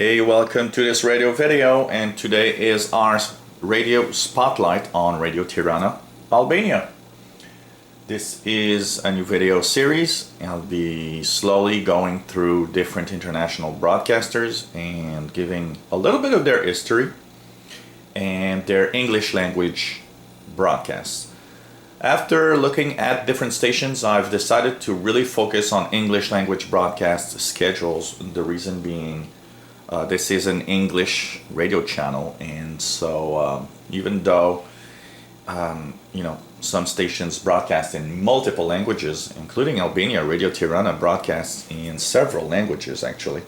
Hey, welcome to this radio video, and today is our radio spotlight on Radio Tirana Albania. This is a new video series. I'll be slowly going through different international broadcasters and giving a little bit of their history and their English language broadcasts. After looking at different stations, I've decided to really focus on English language broadcast schedules. The reason being, this is an English radio channel, and so even though some stations broadcast in multiple languages, including Albania, Radio Tirana broadcasts in several languages actually.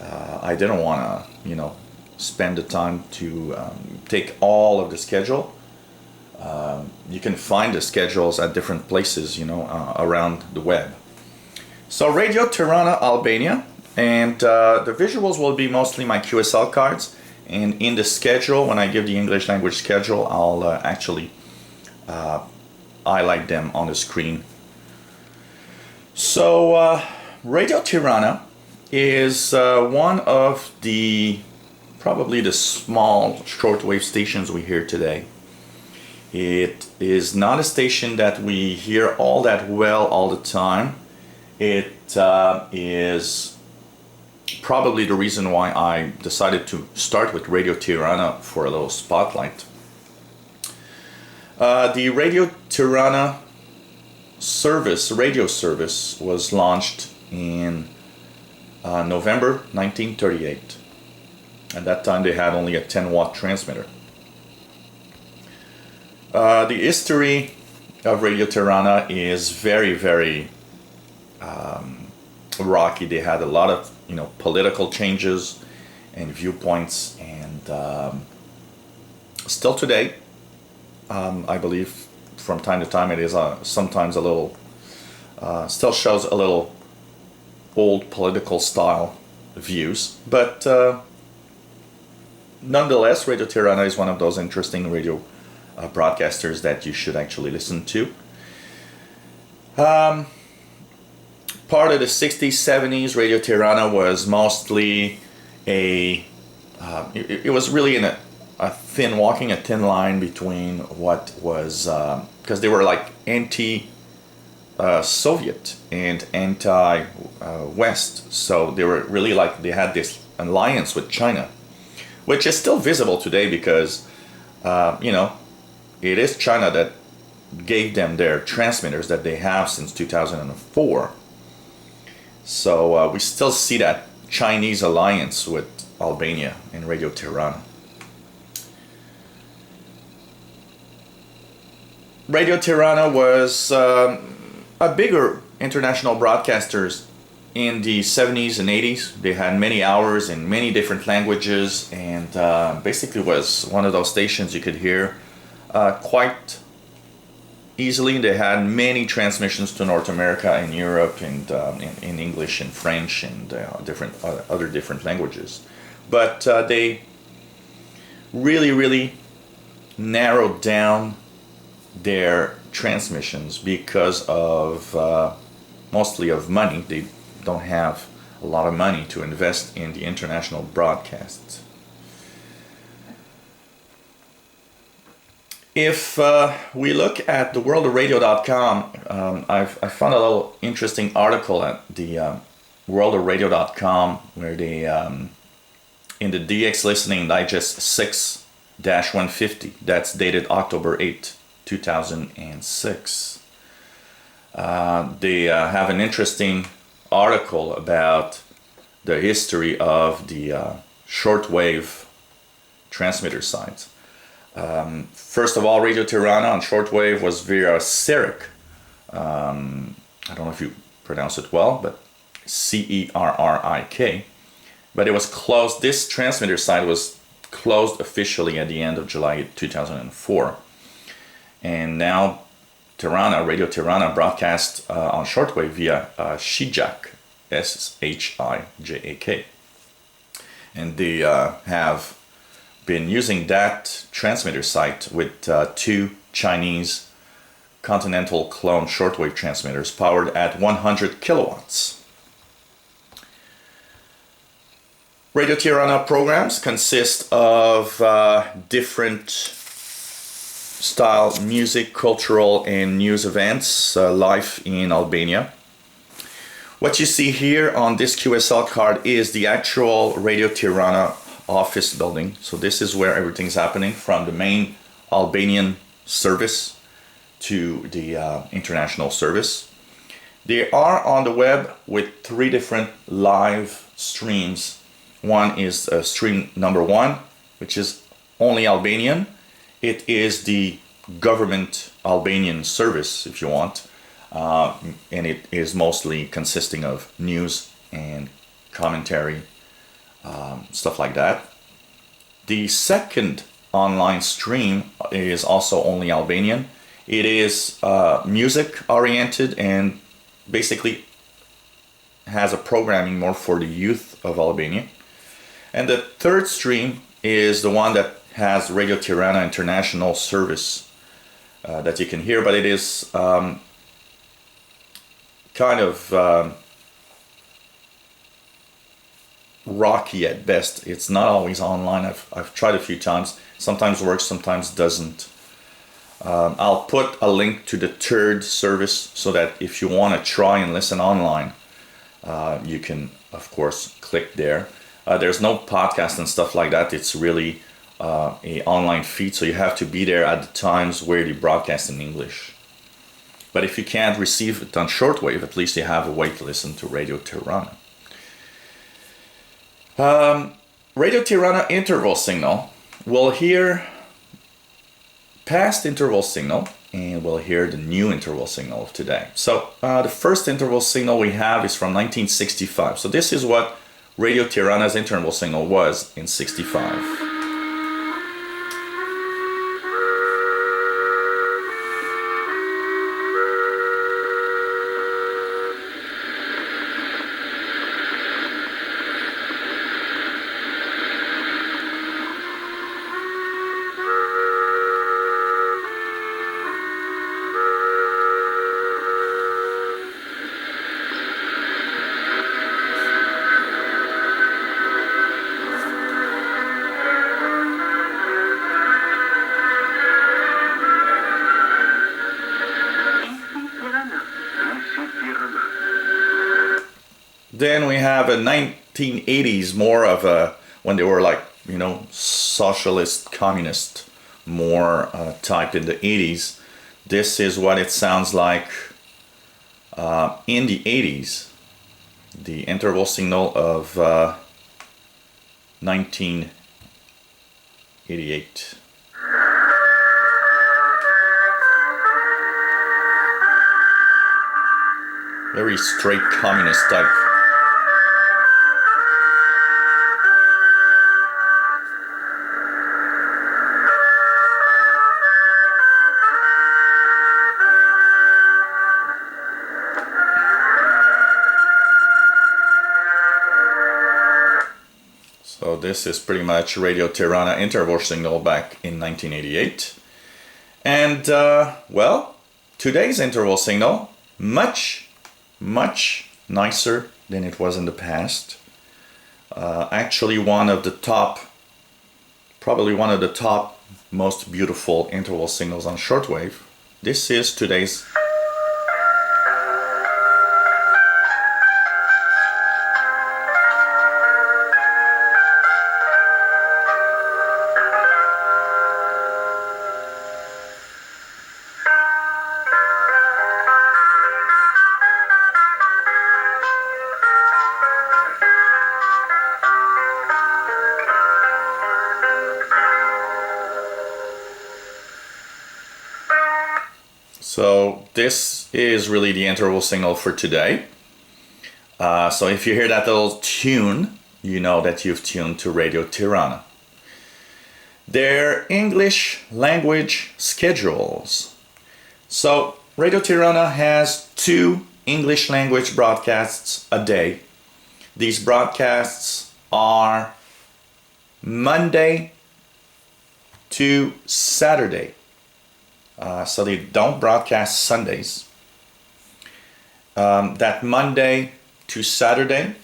I didn't want to, spend the time to take all of the schedule. You can find the schedules at different places, around the web. So Radio Tirana Albania, and the visuals will be mostly my QSL cards. And in the schedule, when I give the English language schedule, I'll actually highlight them on the screen. So Radio Tirana is one of probably the small shortwave stations we hear today. It is not a station that we hear all that well all the time. It is probably the reason why I decided to start with Radio Tirana for a little spotlight. The Radio Tirana radio service was launched in November 1938. At that time they had only a 10-watt transmitter. The history of Radio Tirana is very, very rocky. They had a lot of political changes and viewpoints, and still today, I believe from time to time it is sometimes a little, still shows a little old political style views, but nonetheless, Radio Tirana is one of those interesting radio broadcasters that you should actually listen to. Part of the 60s, 70s, Radio Tirana was mostly it was really in walking a thin line between what was, because they were like anti-Soviet and anti-West, so they were really like, they had this alliance with China, which is still visible today because, it is China that gave them their transmitters that they have since 2004. So we still see that Chinese alliance with Albania and Radio Tirana. Radio Tirana was a bigger international broadcasters in the 70s and 80s. They had many hours in many different languages, and basically was one of those stations you could hear quite easily. They had many transmissions to North America and Europe, and in English and French and other different languages. But they really narrowed down their transmissions because of mostly of money. They don't have a lot of money to invest in the international broadcasts. If we look at the worldofradio.com, I found a little interesting article at the worldofradio.com where they, in the DX Listening Digest 6-150, that's dated October 8, 2006, they have an interesting article about the history of the shortwave transmitter sites. First of all, Radio Tirana on shortwave was via CERIC. I don't know if you pronounce it well, but CERRIK. But it was closed. This transmitter site was closed officially at the end of July 2004. And now Radio Tirana broadcast on shortwave via Shijak, SHIJAK. And they have been using that transmitter site with two Chinese Continental clone shortwave transmitters powered at 100 kilowatts. Radio Tirana programs consist of different style music, cultural and news events live in Albania. What you see here on this QSL card is the actual Radio Tirana office building. So this is where everything's happening, from the main Albanian service to the international service. They are on the web with 3 different live streams. One is stream number 1, which is only Albanian. It is the government Albanian service, if you want, and it is mostly consisting of news and commentary, stuff like that. The second online stream is also only Albanian. It is music oriented and basically has a programming more for the youth of Albania. And the third stream is the one that has Radio Tirana International service that you can hear, but it is kind of rocky at best. It's not always online. I've tried a few times. Sometimes works, sometimes doesn't. I'll put a link to the third service so that if you want to try and listen online, you can, of course, click there. There's no podcast and stuff like that. It's really a online feed, so you have to be there at the times where they broadcast in English. But if you can't receive it on shortwave, at least you have a way to listen to Radio Tirana. Radio Tirana interval signal will hear past interval signal, and we'll hear the new interval signal of today. So the first interval signal we have is from 1965. So this is what Radio Tirana's interval signal was in 65. Then we have a 1980s, more of a, when they were like, you know, socialist, communist, more type in the 80s. This is what it sounds like in the 80s. The interval signal of 1988. Very straight communist type. So this is pretty much Radio Tirana interval signal back in 1988. And well, today's interval signal, much nicer than it was in the past. Actually probably one of the top most beautiful interval signals on shortwave. This is today's So this is really the interval signal for today. So if you hear that little tune, you know that you've tuned to Radio Tirana. Their English language schedules. So Radio Tirana has 2 English language broadcasts a day. These broadcasts are Monday to Saturday. So they don't broadcast Sundays. That Monday to Saturday,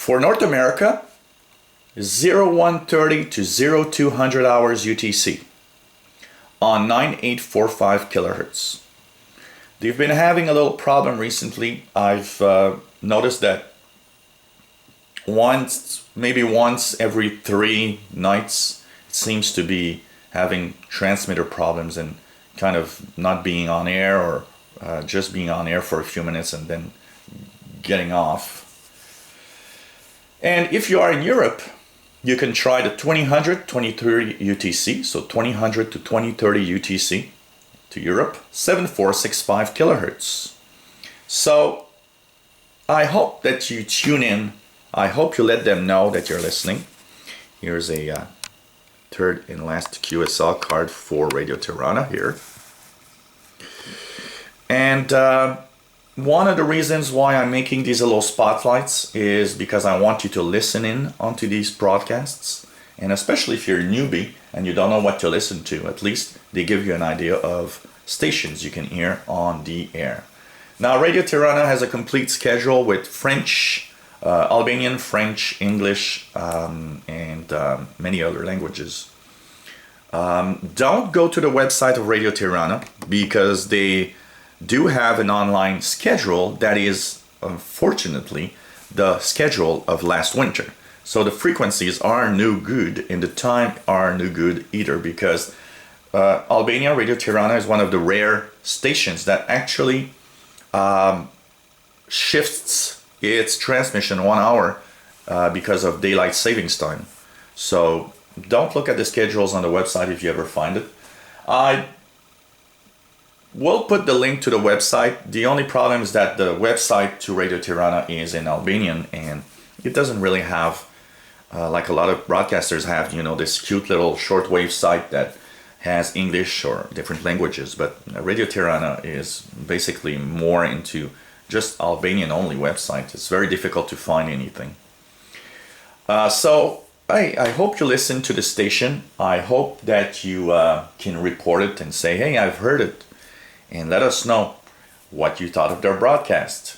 For North America, 0130 to 0200 hours UTC on 9845 kilohertz. They've been having a little problem recently. I've noticed that maybe once every 3 nights, it seems to be having transmitter problems and kind of not being on air, or just being on air for a few minutes and then getting off. And if you are in Europe, you can try the 2000, 2030 UTC, so 2000 to 2030 UTC to Europe, 7465 kilohertz. So I hope that you tune in. I hope you let them know that you're listening. Here's a third and last QSL card for Radio Tirana here. And one of the reasons why I'm making these little spotlights is because I want you to listen in onto these broadcasts. And especially if you're a newbie and you don't know what to listen to, at least they give you an idea of stations you can hear on the air. Now, Radio Tirana has a complete schedule with French, Albanian, French, English, and many other languages. Don't go to the website of Radio Tirana, because they do have an online schedule that is, unfortunately, the schedule of last winter. So the frequencies are no good and the time are no good either, because Albania Radio Tirana is one of the rare stations that actually shifts its transmission 1 hour because of daylight savings time. So don't look at the schedules on the website if you ever find it. I will put the link to the website. The only problem is that the website to Radio Tirana is in Albanian, and it doesn't really have, like a lot of broadcasters have, this cute little shortwave site that has English or different languages. But Radio Tirana is basically more into just Albanian only website. It's very difficult to find anything. So I hope you listen to the station. I hope that you can report it and say, hey, I've heard it. And let us know what you thought of their broadcast.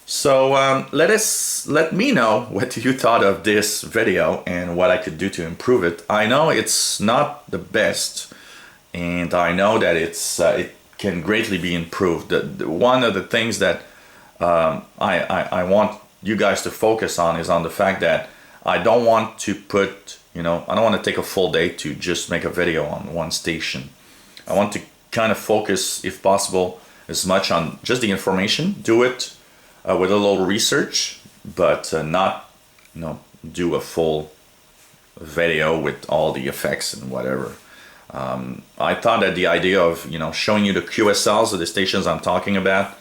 So let me know what you thought of this video and what I could do to improve it. I know it's not the best, and I know that it can greatly be improved. One of the things that I want you guys to focus on is on the fact that I don't want to put, I don't want to take a full day to just make a video on one station. I want to kind of focus, if possible, as much on just the information. Do it with a little research, but not, do a full video with all the effects and whatever. I thought that the idea of, showing you the QSLs of the stations I'm talking about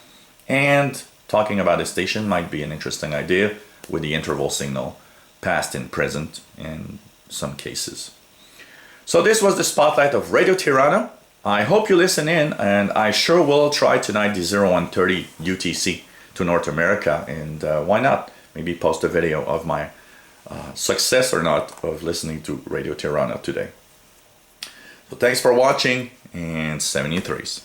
and talking about the station might be an interesting idea with the interval signal, past and present in some cases. So this was the spotlight of Radio Tirana. I hope you listen in, and I sure will try tonight the 0130 UTC to North America, and why not maybe post a video of my success or not of listening to Radio Tirana today. So thanks for watching, and 73s.